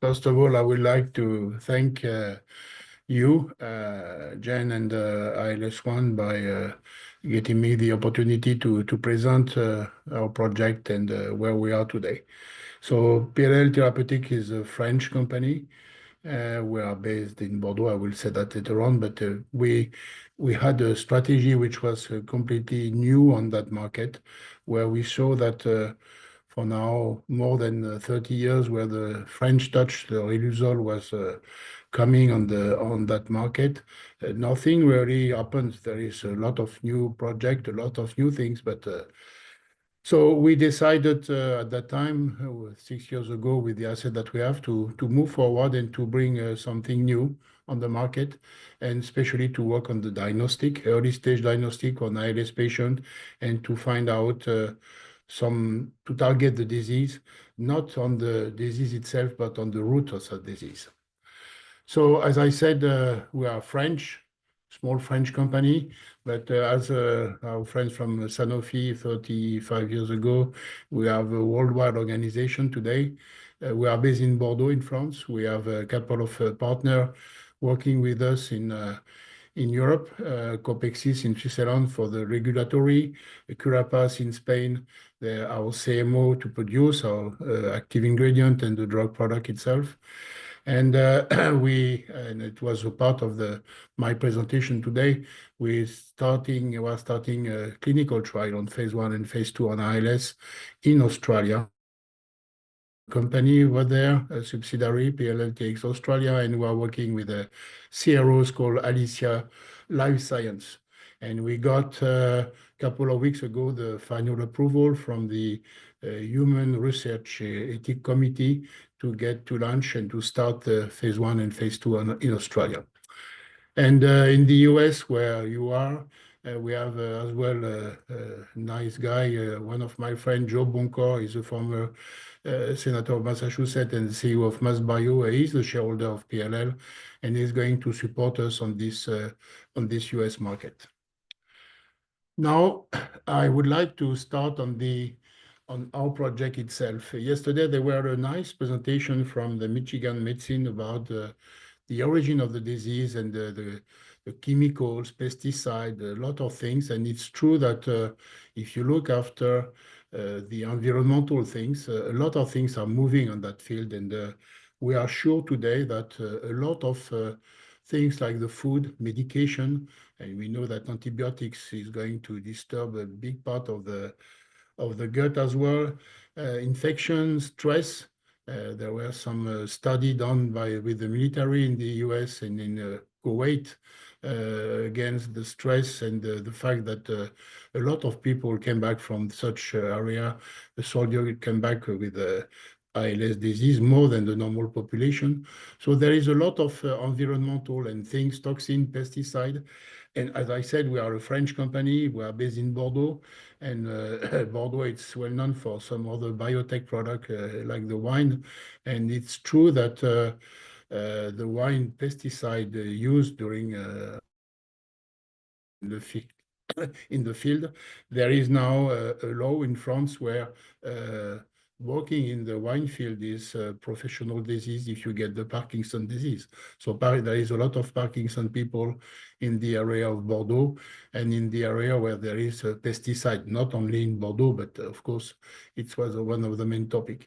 First of all, I would like to thank you, Jen, and ALS ONE by getting me the opportunity to present our project and where we are today. So PLL Therapeutics is a French company. We are based in Bordeaux. I will say that later on, but we had a strategy which was completely new on that market, where we saw that for now more than 30 years, where the French touch, the Riluzole was coming on that market, nothing really happens. There is a lot of new project, a lot of new things, but so we decided at that time, 6 years ago, with the asset that we have, to move forward and to bring something new on the market, and especially to work on the diagnostic, early stage diagnostic on ALS patient, and to find out to target the disease, not on the disease itself, but on the root of the disease. So as I said, we are French, small French company, but as our friends from Sanofi 35 years ago, we have a worldwide organization today. We are based in Bordeaux in France. We have a couple of partners working with us in Europe, Copexis in Switzerland for the regulatory, Curapass in Spain, our CMO to produce our active ingredient and the drug product itself. And it was a part of my presentation today. We're starting a clinical trial on phase 1 and phase 2 on ALS in Australia. Company over there, a subsidiary, PLL Australia, and we are working with a CRO called Alicia Life Science. And we got a couple of weeks ago the final approval from the Human Research Ethics Committee to launch and to start the phase 1 and phase 2 in Australia. And in the US, where you are, we have as well a nice guy, one of my friends, Joe Boncor, is a former Senator of Massachusetts and CEO of MassBio. He's the shareholder of PLL, and he's going to support us on this US market. Now, I would like to start on our project itself. Yesterday, there were a nice presentation from the Michigan Medicine about the origin of the disease and the chemicals, pesticide, a lot of things. And it's true that if you look after the environmental things, a lot of things are moving on that field. And we are sure today that a lot of things like the food, medication, and we know that antibiotics is going to disturb a big part of the gut as well. Infection, stress. There were some study done with the military in the US and in Kuwait against the stress and the fact that a lot of people came back from such area. The soldier came back with ALS disease more than the normal population. So there is a lot of environmental and things, toxin, pesticide. And as I said, we are a French company. We are based in Bordeaux. And Bordeaux, it's well known for some other biotech product like the wine. And it's true that the wine pesticide used during in the field, there is now a law in France where working in the wine field is a professional disease if you get the Parkinson disease. So there is a lot of Parkinson people in the area of Bordeaux and in the area where there is a pesticide, not only in Bordeaux, but of course, it was one of the main topics.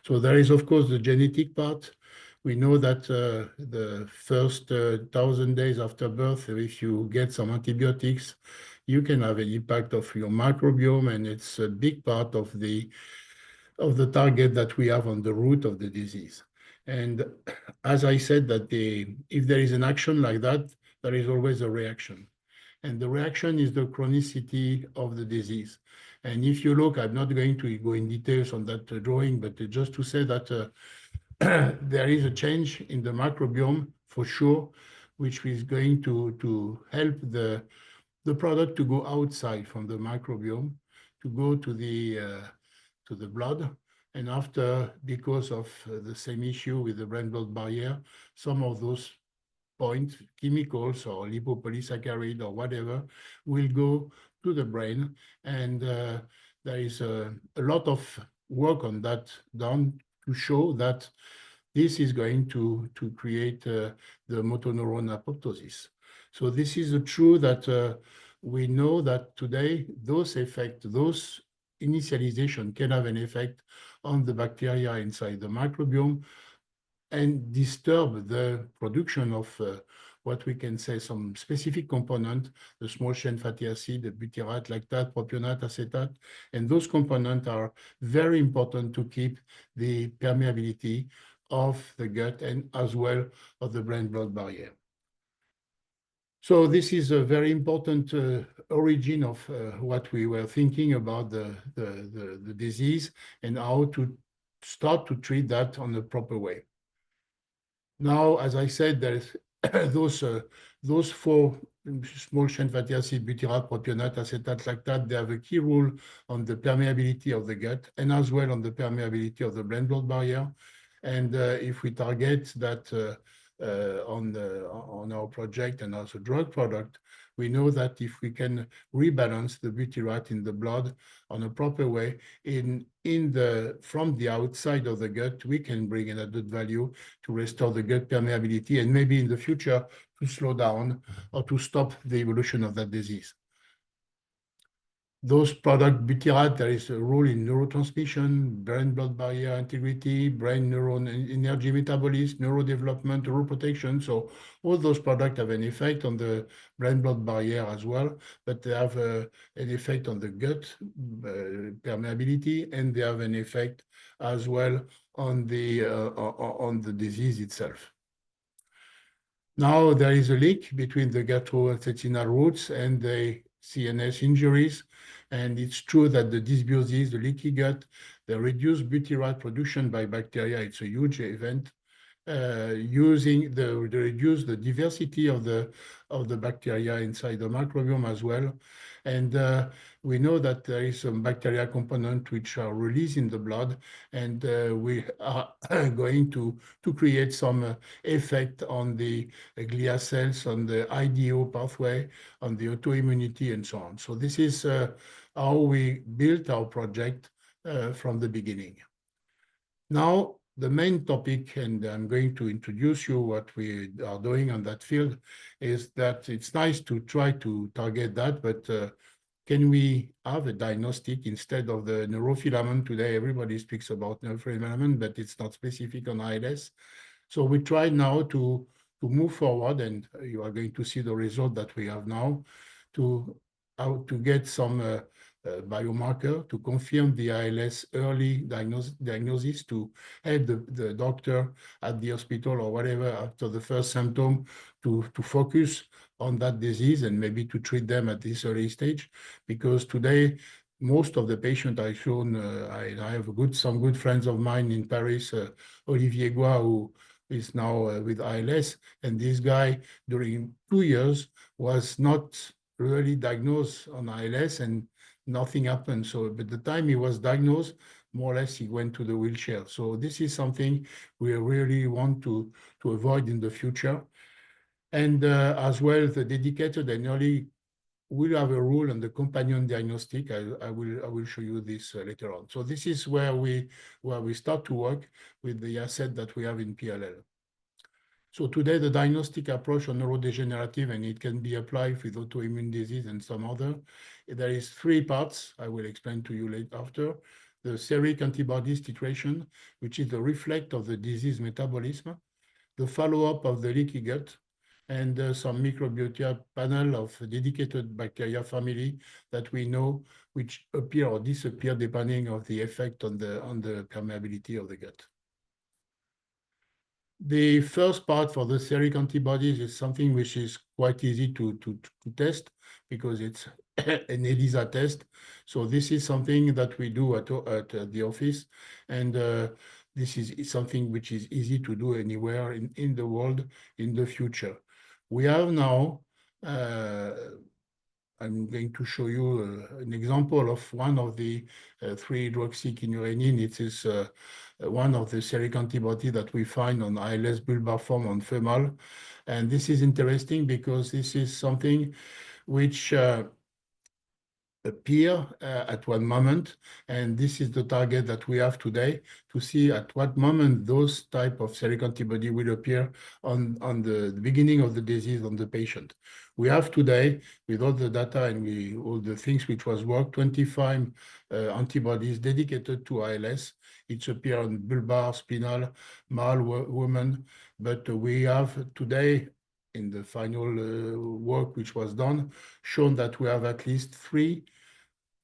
So there is, of course, the genetic part. We know that the first 1,000 days after birth, if you get some antibiotics, you can have an impact of your microbiome, and it's a big part of the target that we have on the root of the disease. And as I said, that if there is an action like that, there is always a reaction. And the reaction is the chronicity of the disease. And if you look, I'm not going to go in details on that drawing, but just to say that there is a change in the microbiome for sure, which is going to help the product to go outside from the microbiome, to go to the blood. And after, because of the same issue with the brain-blood barrier, some of those points, chemicals or lipopolysaccharide or whatever, will go to the brain. And there is a lot of work on that done to show that this is going to create the motoneuron apoptosis. So this is true that we know that today those effects, those initialization can have an effect on the bacteria inside the microbiome and disturb the production of what we can say some specific component, the small chain fatty acid, the butyrate, lactate, propionate, acetate, and those components are very important to keep the permeability of the gut and as well of the brain-blood barrier. So this is a very important origin of what we were thinking about the disease and how to start to treat that on a proper way. Now, as I said, there's those four small chain fatty acid, butyrate, propionate, acetate, lactate, they have a key role on the permeability of the gut and as well on the permeability of the brain-blood barrier. And if we target that on our project and as a drug product, we know that if we can rebalance the butyrate in the blood on a proper way from the outside of the gut, we can bring an added value to restore the gut permeability and maybe in the future to slow down or to stop the evolution of that disease. Those products, butyrate, there is a role in neurotransmission, brain-blood barrier integrity, brain neuron energy metabolism, neurodevelopment, neuroprotection. So all those products have an effect on the brain-blood barrier as well, but they have an effect on the gut permeability, and they have an effect as well on the disease itself. Now there is a link between the gastrointestinal roots and the CNS injuries. And it's true that the dysbiosis, the leaky gut, the reduced butyrate production by bacteria, it's a huge event. Using reduce the diversity of the bacteria inside the microbiome as well. And we know that there is some bacteria component which are released in the blood, and we are going to create some effect on the glia cells, on the IDO pathway, on the autoimmunity, and so on. So this is how we built our project from the beginning. Now, the main topic, and I'm going to introduce you what we are doing on that field, is that it's nice to try to target that, but can we have a diagnostic instead of the neurofilament? Today, everybody speaks about neurofilament, but it's not specific on ALS. So we try now to move forward, and you are going to see the result that we have now, how to get some biomarker to confirm the ALS early diagnosis to help the doctor at the hospital or whatever after the first symptom to focus on that disease and maybe to treat them at this early stage. Because today, most of the patients I've shown, I have some good friends of mine in Paris, Olivier Goua, who is now with ALS, and this guy during 2 years was not really diagnosed on ALS and nothing happened. So by the time he was diagnosed, more or less he went to the wheelchair. So this is something we really want to avoid in the future. And as well, the dedicated and early will have a role on the companion diagnostic. I will show you this later on. So this is where we start to work with the asset that we have in PLL. So today, the diagnostic approach on neurodegenerative, and it can be applied with autoimmune disease and some other. There is 3 parts I will explain to you later after. The steric antibodies titration, which is the reflect of the disease metabolism, the follow-up of the leaky gut, and some microbiota panel of dedicated bacteria family that we know which appear or disappear depending on the effect on the permeability of the gut. The first part for the steric antibodies is something which is quite easy to test because it's an ELISA test. So this is something that we do at the office, and this is something which is easy to do anywhere in the world in the future. We have now, I'm going to show you an example of one of the 3-hydroxyquinoline. It is one of the steric antibody that we find on ALS bulbar form on female. And this is interesting because this is something which appear at one moment, and this is the target that we have today, to see at what moment those type of steric antibody will appear on the beginning of the disease on the patient. We have today, with all the data and all the things which was worked, 25 antibodies dedicated to ALS. It appear on bulbar, spinal, male, woman, but we have today, in the final work which was done, shown that we have at least 3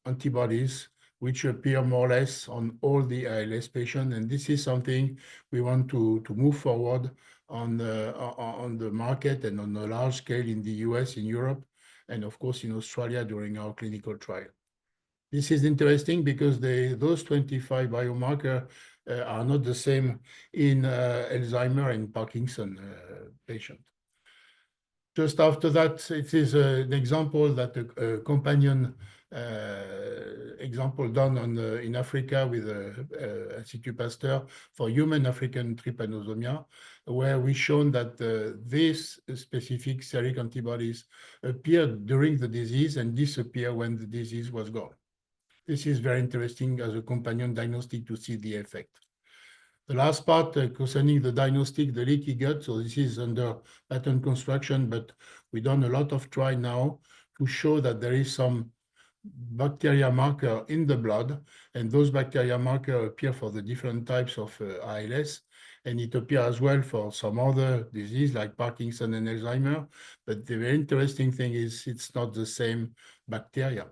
antibodies which appear more or less on all the ALS patients. And this is something we want to move forward on the market and on a large scale in the US, in Europe, and of course in Australia during our clinical trial. This is interesting because those 25 biomarkers are not the same in Alzheimer and Parkinson patients. Just after that, it is an example that a companion example done in Africa with Institut Pasteur for human African trypanosomia, where we shown that these specific steric antibodies appeared during the disease and disappear when the disease was gone. This is very interesting as a companion diagnostic to see the effect. The last part concerning the diagnostic, the leaky gut, so this is under patent construction, but we've done a lot of trial now to show that there is some bacteria marker in the blood, and those bacteria marker appear for the different types of ALS, and it appears as well for some other disease like Parkinson and Alzheimer. But the very interesting thing is it's not the same bacteria.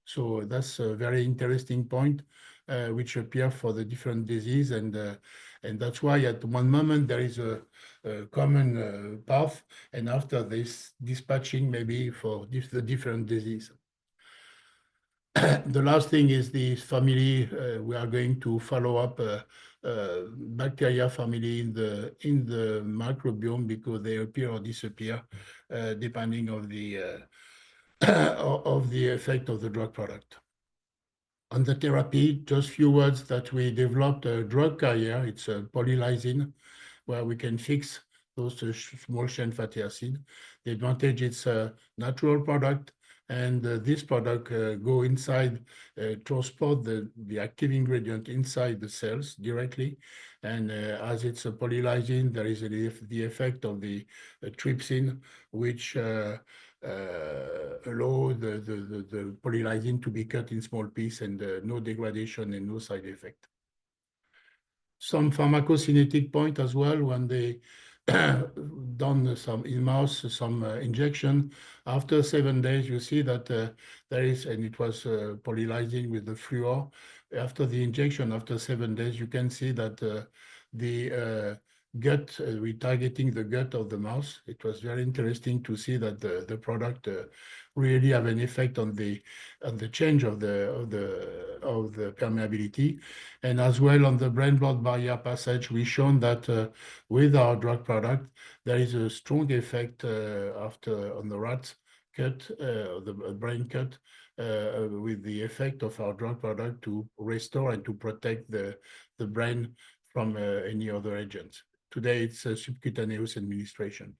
So that's a very interesting point, which appear for the different disease, and that's why at one moment there is a common path, and after this dispatching maybe for the different disease. The last thing is this family. We are going to follow up bacteria family in the microbiome, because they appear or disappear depending of the of the effect of the drug product. On the therapy, just few words that we developed a drug carrier. It's a polylysine, where we can fix those small chain fatty acid. The advantage, it's a natural product, and this product go inside, transport the active ingredient inside the cells directly. And as it's a polylysine, there is the effect of the trypsin, which allow the polylysine to be cut in small pieces, and no degradation and no side effect. Some pharmacocinetic point as well, when they done some in mouse, some injection. After 7 days, you see that there is, and it was polylysine with the fluor. After the injection, after 7 days, you can see that the gut, we're targeting the gut of the mouse. It was very interesting to see that the product really have an effect on the change of the permeability, and as well on the brain-blood barrier passage. We shown that with our drug product, there is a strong effect after on the rat cut, the brain cut, with the effect of our drug product to restore and to protect the brain from any other agents. Today, it's a subcutaneous administration.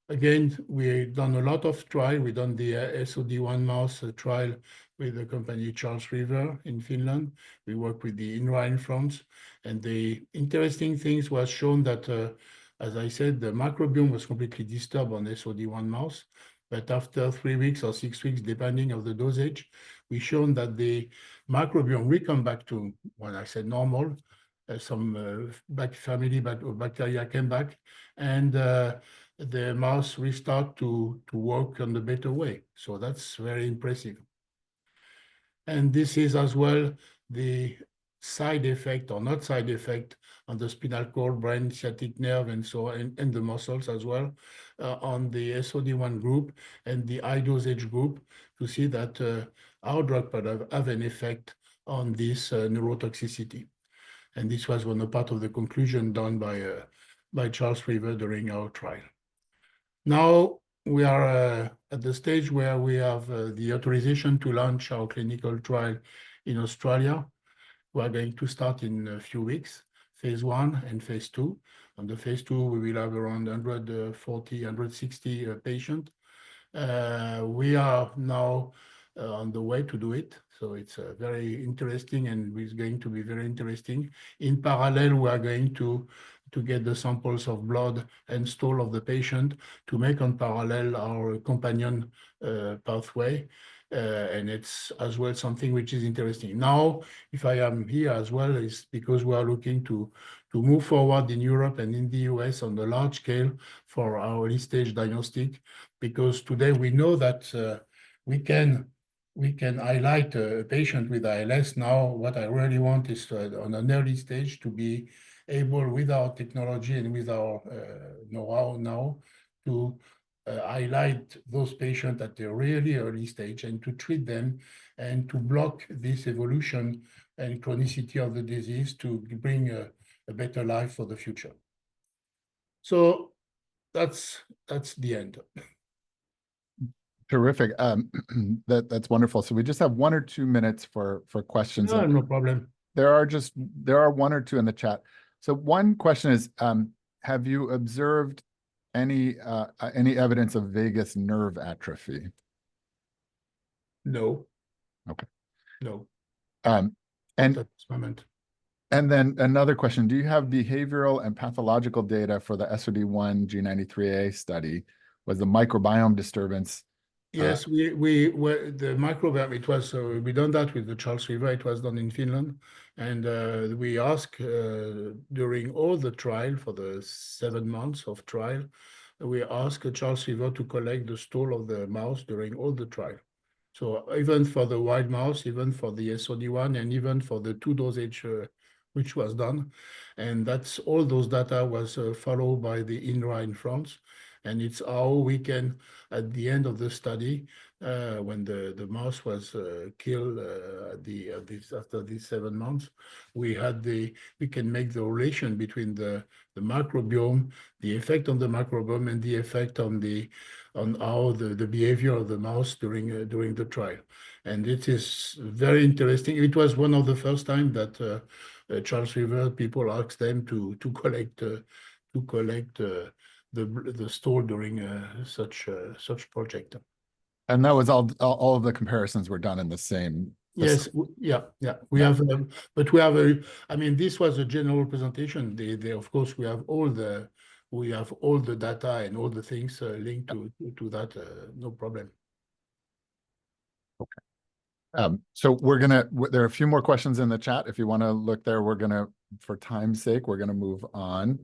Again, we've done a lot of trial. We've done the SOD1 mouse trial with the company Charles River in Finland. We work with the INRA in France. And the interesting things was shown that, as I said, the microbiome was completely disturbed on SOD1 mouse. But after 3 weeks or 6 weeks, depending on the dosage, we shown that the microbiome will come back to, when I said normal, some family bacteria came back, and the mouse restart to work on the better way. So that's very impressive. And this is as well the side effect or not side effect on the spinal cord, brain, sciatic nerve, and so on, and the muscles as well, on the SOD1 group and the high dosage group, to see that our drug product have an effect on this neurotoxicity. And this was one part of the conclusion done by Charles River during our trial. Now we are at the stage where we have the authorization to launch our clinical trial in Australia. We are going to start in a few weeks, phase 1 and phase 2. On the phase 2, we will have around 140, 160 patients. We are now on the way to do it. So it's very interesting, and it's going to be very interesting. In parallel, we are going to get the samples of blood and stool of the patient to make on parallel our companion pathway. And it's as well something which is interesting. Now, if I am here as well, is because we are looking to move forward in Europe and in the US on the large scale for our early stage diagnostic, because today we know that we can highlight a patient with ALS. Now, what I really want is on an early stage to be able, with our technology and with our know-how now, to highlight those patients at the really early stage and to treat them and to block this evolution and chronicity of the disease to bring a better life for the future. So that's the end. Terrific. That's wonderful. So we just have 1 or 2 minutes for questions. No problem. There are 1 or 2 in the chat. So one question is, have you observed any evidence of vagus nerve atrophy? No. Okay. No. And at this moment. And then another question: do you have behavioral and pathological data for the SOD1 G93A study? Was the microbiome disturbance? Yes, the microbiome, it was, we done that with the Charles River, it was done in Finland. And we asked during all the trial, for the 7 months of trial, we asked Charles River to collect the stool of the mouse during all the trial. So even for the wild mouse, even for the SOD1, and even for the 2 dosage, which was done. And that's all those data was followed by the INRA in France. And it's how we can, at the end of the study, when the mouse was killed after these 7 months, we can make the relation between the microbiome, the effect on the microbiome, and the effect on how the behavior of the mouse during the trial. And it is very interesting. It was one of the first time that Charles River people asked them to collect the stool during such project. And that was all of the comparisons were done in the same. Yes, yeah. We have, but we have I mean, this was a general presentation. Of course, we have all the data and all the things linked to that. No problem. Okay. So there are a few more questions in the chat. If you want to look there, for time's sake, we're gonna move on.